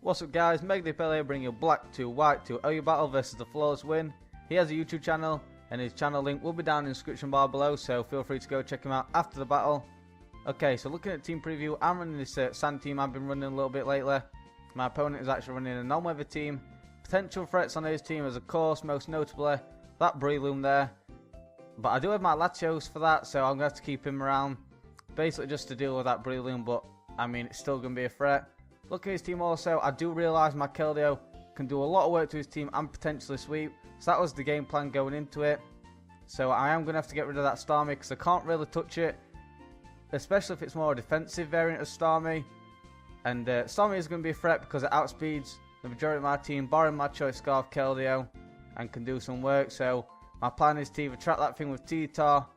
What's up guys, MegaDPAL here bringing you Black to White to TheFlawlessWin versus TheFlawlessWin. He has a YouTube channel and his channel link will be down in the description bar below, so feel free to go check him out after the battle. Okay, so looking at team preview, I'm running this sand team I've been running a little bit lately. My opponent is actually running a non-weather team. Potential threats on his team is of course most notably that Breloom there. But I do have my Latios for that, so I'm going to have to keep him around. Basically just to deal with that Breloom, but I mean it's still going to be a threat. Looking at his team also, I do realise my Keldeo can do a lot of work to his team and potentially sweep. So that was the game plan going into it. So I am going to have to get rid of that Starmie because I can't really touch it. Especially if it's more a defensive variant of Starmie. And Starmie is going to be a threat because it outspeeds the majority of my team, barring my choice Scarf Keldeo, and can do some work. So my plan is to either trap that thing with T-Tar,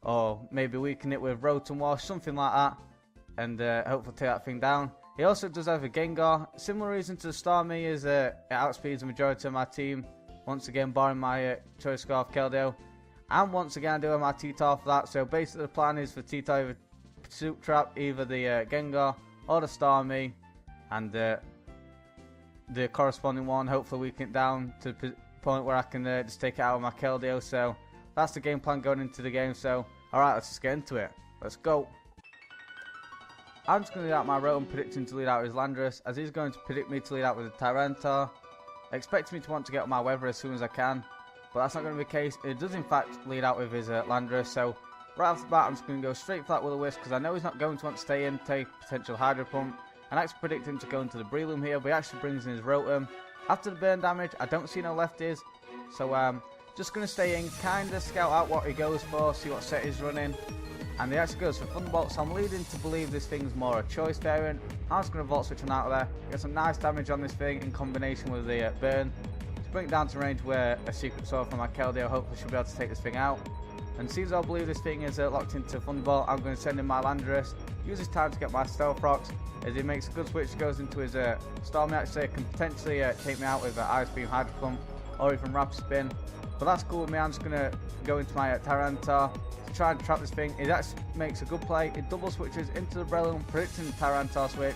or maybe weaken it with Rotom Wash, something like that. And hopefully take that thing down. He also does have a Gengar. Similar reason to the Starmie is it outspeeds the majority of my team. Once again, barring my choice Scarf Keldeo. And once again, I do have my T-Tar for that. So basically the plan is for T-Tar either Pursuit Trap either the Gengar or the Starmie. And the corresponding one, hopefully weaken it down to the point where I can just take it out of my Keldeo. So that's the game plan going into the game. So alright, let's just get into it. Let's go. I'm just going to lead out my Rotom, predicting to lead out his Landorus, as he's going to predict me to lead out with a Tyranitar, expecting me to want to get on my weather as soon as I can, but that's not going to be the case. It does in fact lead out with his Landorus, so right off the bat I'm just going to go straight for that Will-O-Wisp, because I know he's not going to want to stay in, take potential Hydro Pump, and I actually predict him to go into the Breloom here, but he actually brings in his Rotom. After the burn damage, I don't see no lefties, so just going to stay in, kind of scout out what he goes for, see what set he's running. And he actually goes for Thunderbolt, so I'm leading to believe this thing's more a choice variant. I'm just going to Volt Switch on out of there, get some nice damage on this thing in combination with the burn. To bring it down to range where a Secret Sword from my Keldeo hopefully should be able to take this thing out. And seems I believe this thing is locked into Thunderbolt, I'm going to send in my Landorus, use this time to get my Stealth Rocks, as he makes a good switch, goes into his Starmie actually, can potentially take me out with Ice Beam, Hydro Pump, or even Rapid Spin. But that's cool with me, I'm just going to go into my Tyranitar, try and trap this thing. It actually makes a good play. It double switches into the Breloom, predicting the Tyranitar switch,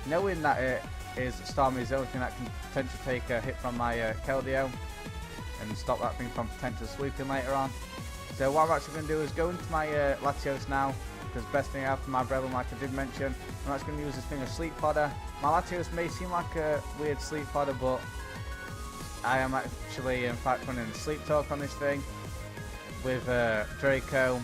knowing that it is Starmie's the only thing that can potentially take a hit from my Keldeo and stop that thing from potentially sweeping later on. So what I'm actually going to do is go into my Latios now, because the best thing I have for my Breloom, like I did mention. I'm actually going to use this thing as Sleep Fodder. My Latios may seem like a weird Sleep Fodder, but I am actually in fact running a Sleep Talk on this thing with Draco,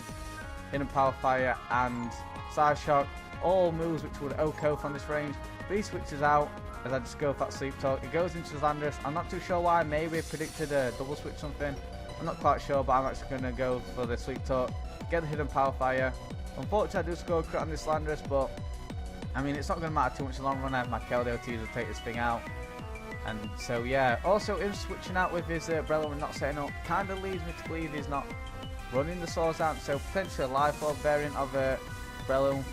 Inner Power Fire and Side Shock, all moves which would OHKO from this range. But he switches out as I just go for that Sleep Talk. It goes into his Landorus. I'm not too sure why, maybe I predicted a double switch something. I'm not quite sure, but I'm actually going to go for the Sleep Talk, get the Hidden Power Fire. Unfortunately I do score a crit on this Landorus, but I mean it's not going to matter too much in the long run. I have my Keldeo to take this thing out. And so yeah, also him switching out with his Breloom and not setting up kind of leads me to believe he's not running the Swords Dance, so potentially a Life Orb variant of Breloom.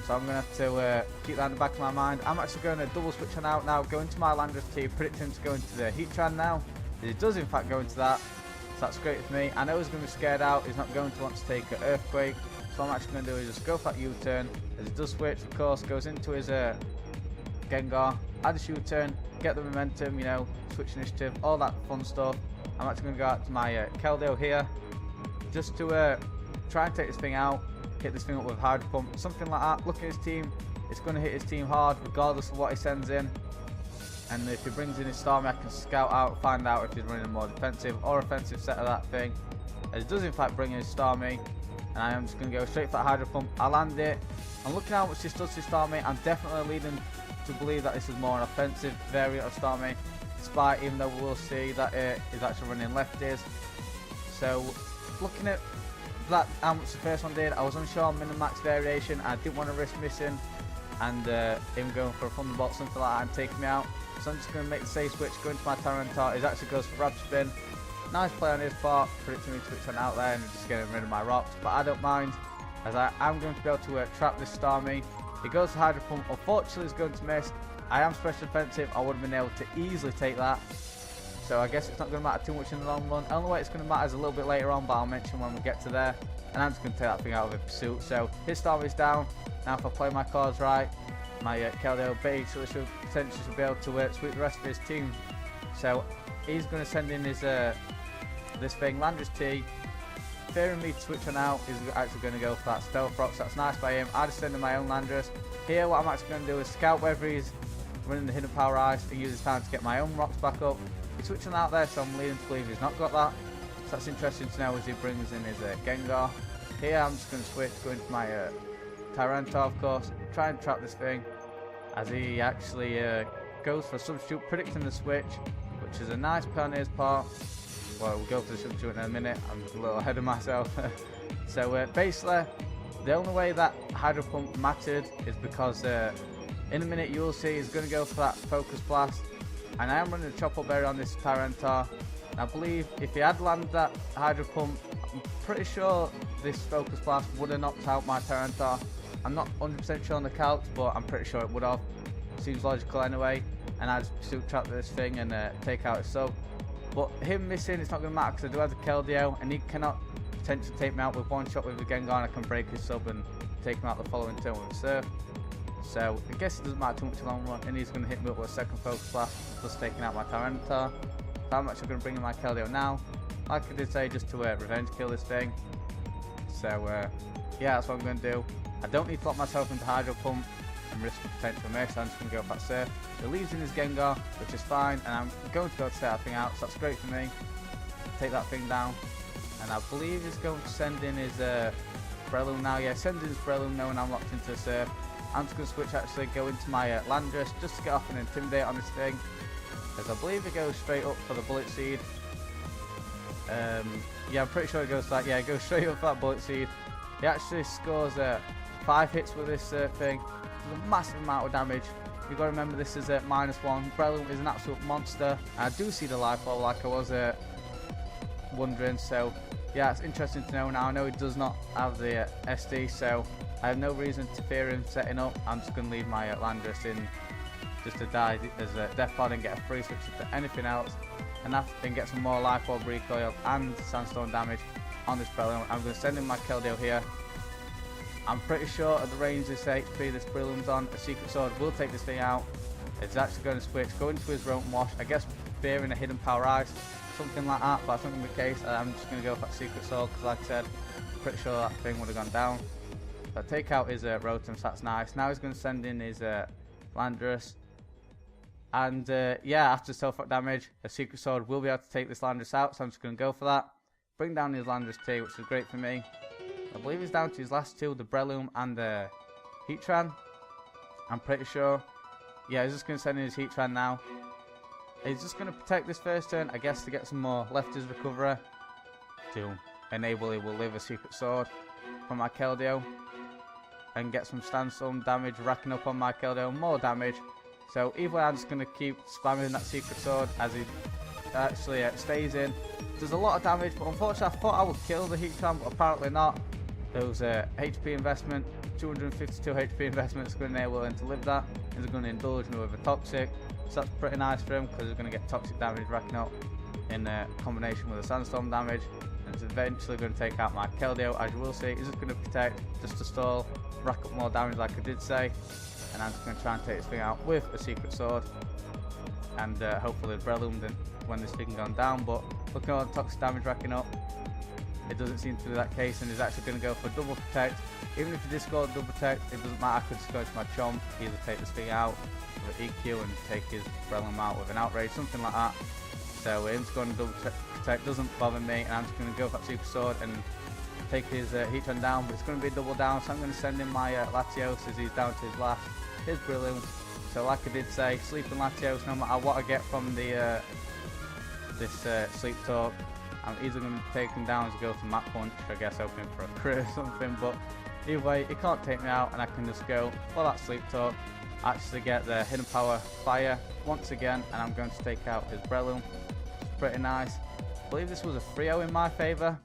So I'm going to have to keep that in the back of my mind. I'm actually going to double switch on out now, go into my Landorus team, predict him to go into the Heatran now. He does in fact go into that, so that's great for me. I know he's going to be scared out, he's not going to want to take an Earthquake, so what I'm actually going to do is just go for that U-turn. As he does switch, of course, goes into his Gengar, add a U-turn, get the momentum, you know, switch initiative, all that fun stuff. I'm actually going to go out to my Keldeo here, just to try and take this thing out, hit this thing up with Hydro Pump, something like that. Look at his team, it's going to hit his team hard regardless of what he sends in. And if he brings in his Starmie, I can scout out, find out if he's running a more defensive or offensive set of that thing. As he does in fact bring in his Starmie, and I am just going to go straight for that Hydro Pump. I land it, and looking at how much this does to Starmie, I'm definitely leading to believe that this is more an offensive variant of Starmie, despite even though we will see that it is actually running lefties. So looking at that, how much the first one did, I was unsure on min-max variation. I didn't want to risk missing and him going for a Thunderbolt, something like that, and taking me out. So I'm just going to make the safe switch, go into my Tyranitar. It actually goes for Rapid Spin. Nice play on his part, predicting me to switch on out there and just getting rid of my rocks, but I don't mind, as I am going to be able to trap this Starmie. He goes to Hydro Pump, unfortunately he's going to miss. I am special defensive, I would have been able to easily take that. So I guess it's not going to matter too much in the long run. The only way it's going to matter is a little bit later on, but I'll mention when we get to there. And I'm just going to take that thing out of a Pursuit. So his Starmie's down. Now if I play my cards right, my Keldeo basically should potentially should be able to sweep the rest of his team. So he's going to send in his this thing, Landry's T. Fearing me to switch on out, he's actually going to go for that stealth rock, so that's nice by him. I just send in my own Landers. Here what I'm actually going to do is scout whether he's running the hidden power ice and use his time to get my own rocks back up. He's switching out there, so I'm leading to believe he's not got that. So that's interesting to know as he brings in his Gengar. Here I'm just going to switch, go into my Tyranitar, of course, try and trap this thing as he actually goes for a substitute, predicting the switch, which is a nice play on his part. Well, we'll go for the substitute in a minute. I'm a little ahead of myself. So basically, the only way that Hydro Pump mattered is because in a minute you'll see he's going to go for that Focus Blast, and I am running a Chop Up Berry on this Tyranitar. I believe if he had landed that Hydro Pump, I'm pretty sure this Focus Blast would have knocked out my Tyranitar. I'm not 100% sure on the calcs, but I'm pretty sure it would have. Seems logical anyway. And I just pursuit trap this thing and take out his sub. But him missing, it's not going to matter because I do have the Keldeo, and he cannot potentially take me out with one shot with the Gengar, and I can break his sub and take him out the following turn with a Surf. So I guess it doesn't matter too much in the long run, and he's going to hit me up with a second Focus Blast, plus taking out my Tyranitar. So I'm actually going to bring in my Keldeo now, like I did say, just to revenge kill this thing. So yeah, that's what I'm going to do. I don't need to lock myself into Hydro Pump and risk a potential miss, so I'm just going to go for that Surf. He leaves in his Gengar, which is fine, and I'm going to be able to set that thing out, so that's great for me. Take that thing down, and I believe he's going to send in his Breloom now. Yeah, send in his Breloom knowing I'm locked into the Surf. I'm just going to switch, actually go into my Landorus just to get off and Intimidate on this thing, because I believe it goes straight up for the Bullet Seed. Yeah, I'm pretty sure it goes for that. Yeah, it goes straight up for that Bullet Seed. He actually scores 5 hits with this thing. It's a massive amount of damage. You've got to remember this is -1. Breloom is an absolute monster. I do see the life ball like I was wondering. So yeah, it's interesting to know now. I know he does not have the SD, so I have no reason to fear him setting up. I'm just going to leave my Landorus in just to die as a Death Pod and get a free switch to anything else, and then get some more life orb recoil and Sandstorm damage on this Breloom. I'm going to send in my Keldeo here. I'm pretty sure at the range this HP this Breloom's on, a Secret Sword will take this thing out. It's actually going to switch, go into his Roam Wash, I guess fearing a Hidden Power Ice, something like that, but that's not going to be the case. I'm just going to go for that Secret Sword because, like I said, I'm pretty sure that thing would have gone down. So I take out his Rotom, so that's nice. Now he's going to send in his Landorus. And yeah, after self-rock damage, a Secret Sword will be able to take this Landorus out, so I'm just going to go for that. Bring down his Landorus T, which is great for me. I believe he's down to his last two, the Breloom and the Heatran. I'm pretty sure. Yeah, he's just going to send in his Heatran now. He's just going to protect this first turn, I guess, to get some more left his recovery to enable he will live a Secret Sword from my Keldeo and get some Sandstorm damage racking up on my Keldeo, more damage. So either way, I'm just going to keep spamming that Secret Sword as he actually stays in. Does a lot of damage, but unfortunately I thought I would kill the Heatran, but apparently not. Those HP investment, 252 HP investment is going to enable him to live that. He's going to indulge me with a Toxic, so that's pretty nice for him because he's going to get Toxic damage racking up in combination with the Sandstorm damage, and it's eventually going to take out my Keldeo. As you will see, he's just going to protect, just to stall, rack up more damage like I did say, and I'm just going to try and take this thing out with a Secret Sword, and hopefully the Breloom didn't when this thing gone down. But looking at all the Toxic damage racking up, it doesn't seem to be that case, and he's actually going to go for double protect. Even if he did score double protect, it doesn't matter. I could just go into my Chomp, either take this thing out with an EQ and take his Breloom out with an Outrage, something like that. So him scoring double protect doesn't bother me, and I'm just going to go for that Super Sword and take his Heatran down, but it's going to be a double down, so I'm going to send in my Latios as he's down to his last. His Breloom. So like I did say, Sleeping Latios, no matter what I get from the this Sleep Talk, I'm either going to take him down to go for Mach Punch, I guess hoping for a crit or something, but either way, he can't take me out, and I can just go for that Sleep Talk, actually get the Hidden Power Fire once again, and I'm going to take out his Breloom. It's pretty nice. I believe this was a 3-0 in my favour,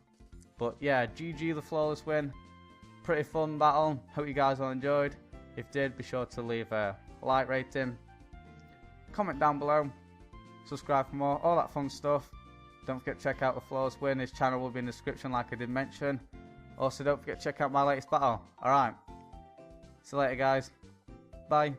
but yeah, GG the Flawless Win. Pretty fun battle, hope you guys all enjoyed. If you did, be sure to leave a like rating, comment down below, subscribe for more, all that fun stuff. Don't forget to check out the Flawless Win. His channel will be in the description like I did mention. Also, don't forget to check out my latest battle. Alright, see you later guys, bye.